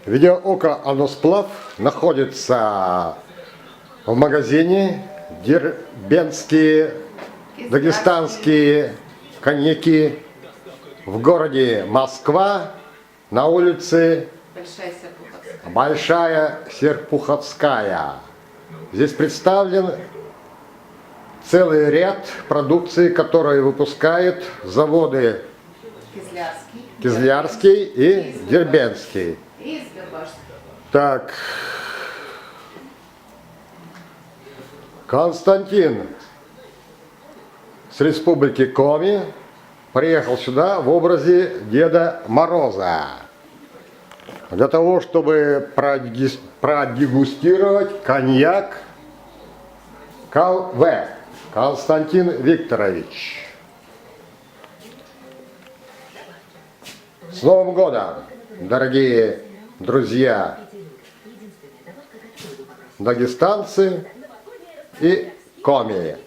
Видеооко «Аносплав» находится в магазине. Дербентские, дагестанские коньяки в городе Москва на улице Большая Серпуховская. Здесь представлен целый ряд продукции, которые выпускают заводы Кизлярский и Дербентский. Так, Константин с республики Коми приехал сюда в образе Деда Мороза для того, чтобы продегустировать коньяк КВ Константин Викторович. С Новым годом, дорогие друзья, дагестанцы и коми!